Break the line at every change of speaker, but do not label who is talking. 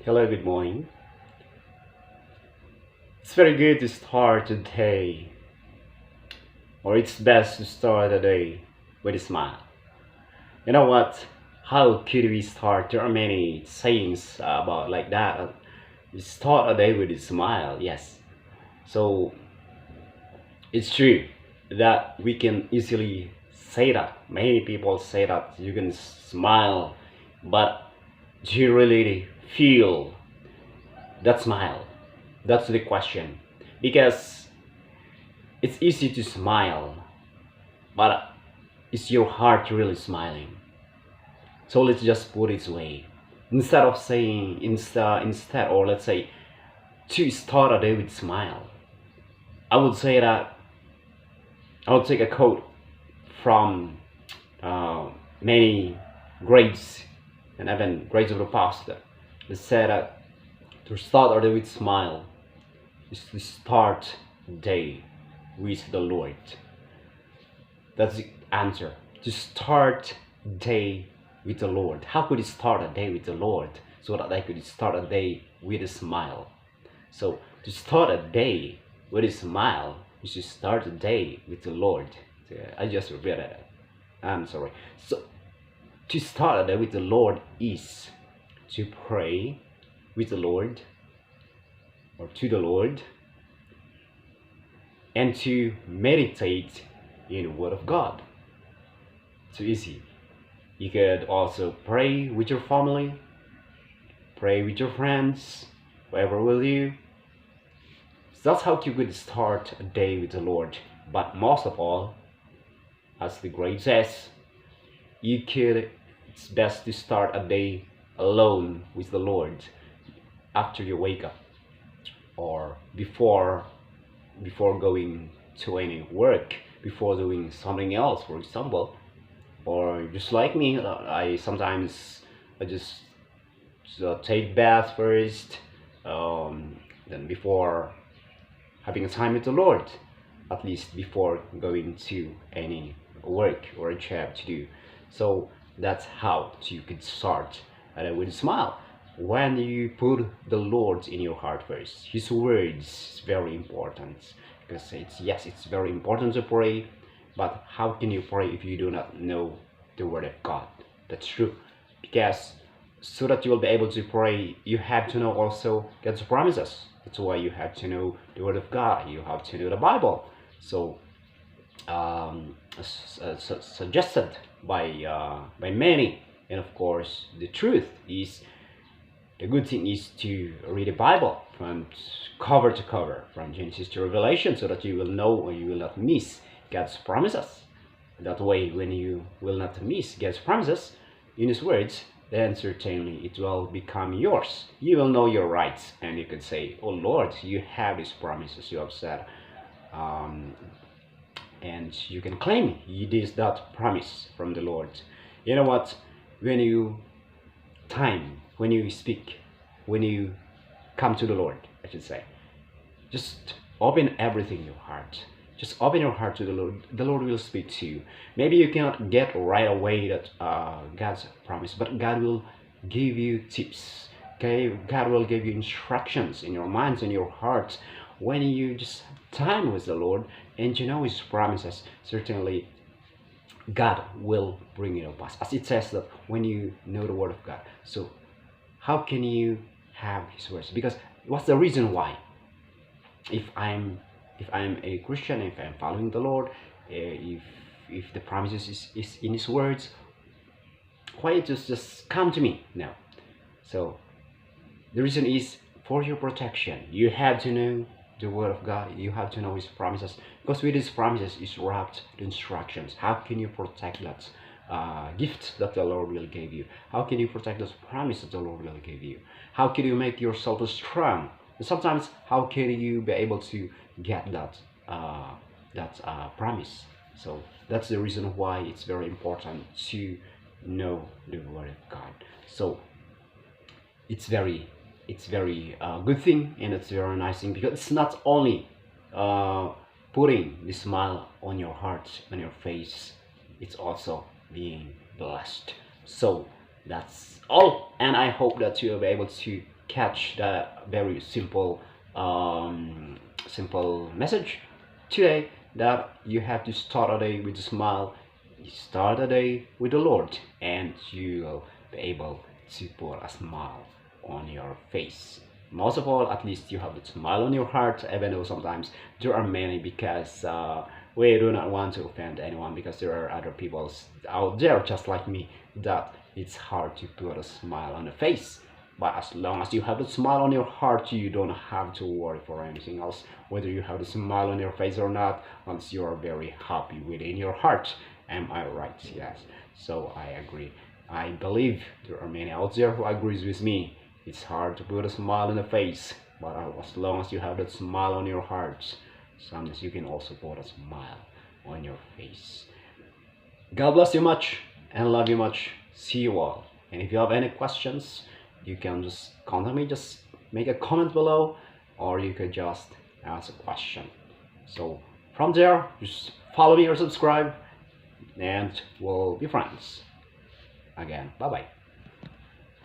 Hello, good morning. It's very good to start the day, or it's best to start the day with a smile. You know what? How could we start? There are many sayings about like that. You start a day with a smile, yes. So it's true that we can easily say that. Many people say that you can smile, but do you really feel that smile? That's the question. Because it's easy to smile, but is your heart really smiling? So let's just put it this way. Instead of saying instead, or let's say to start a day with smile, I would say that I would take a quote from uh, many grades and even grades of the past that said that to start a day with smile is to start the day with the Lord. That's the answer. To start day with the Lord. How could you start a day with the Lord? So that I could start a day with a smile. So to start a day with a smile, you should start the day with the Lord. I just read it. I'm sorry. So to start a day with the Lord is to pray with the Lord or to the Lord and to meditate in the Word of God. Too easy. You could also pray with your family, pray with your friends, whoever with you. So that's how you could start a day with the Lord. But most of all, as the grade says, it's best to start a day alone with the Lord after you wake up or before going to any work, before doing something else, for example. Or just like me, I just take bath first, then before having a time with the Lord, at least before going to any work or a job to do. So that's how you could start with a smile. When you put the Lord in your heart first, His words is very important because it's very important to pray, but how can you pray if you do not know the Word of God? That's true, because so that you will be able to pray, you have to know also God's promises. That's why you have to know the Word of God. You have to know the Bible. So, suggested by many, and of course, the truth is the good thing is to read the Bible from cover to cover, from Genesis to Revelation, so that you will know and you will not miss God's promises. That way, when you will not miss God's promises in His words, then certainly it will become yours. You will know your rights, and you can say, "Oh Lord, you have these promises you have said," and you can claim that promise from the Lord. You know what? When you speak, when you come to the Lord, I should say, just open everything in your heart. Just open your heart to the Lord. The Lord will speak to you. Maybe you cannot get right away that God's promise, but God will give you tips. Okay, God will give you instructions in your minds and your heart when you just time with the Lord and you know His promises. Certainly, God will bring it to pass. As it says that when you know the Word of God. So, how can you have His words? Because what's the reason why? If I'm a Christian, if I'm following the Lord, if the promises is in His words, why it just come to me now? So the reason is for your protection. You have to know the Word of God. You have to know His promises, because with His promises is wrapped the instructions. How can you protect that gift that the Lord will give you? How can you protect those promises that the Lord will give you? How can you make yourself strong? And sometimes, how can you be able to get that promise? So that's the reason why it's very important to know the Word of God. So it's very good thing, and it's very nice thing, because it's not only putting the smile on your heart, on your face, it's also being blessed. So that's all, and I hope that you'll be able to catch that very simple message today, that you have to start a day with a smile. You start a day with the Lord, and you'll be able to put a smile on your face. Most of all, at least you have a smile on your heart, even though sometimes there are many, because we do not want to offend anyone, because there are other people out there just like me that it's hard to put a smile on the face. But as long as you have the smile on your heart, you don't have to worry for anything else, whether you have the smile on your face or not, once you are very happy within your heart. Am I right? Yes. So I agree. I believe there are many out there who agrees with me. It's hard to put a smile on the face, but as long as you have that smile on your heart, sometimes you can also put a smile on your face. God bless you much and love you much. See you all. And if you have any questions, you can just contact me. Just make a comment below, or you could just ask a question. So from there, just follow me or subscribe, and we'll be friends again. Bye bye.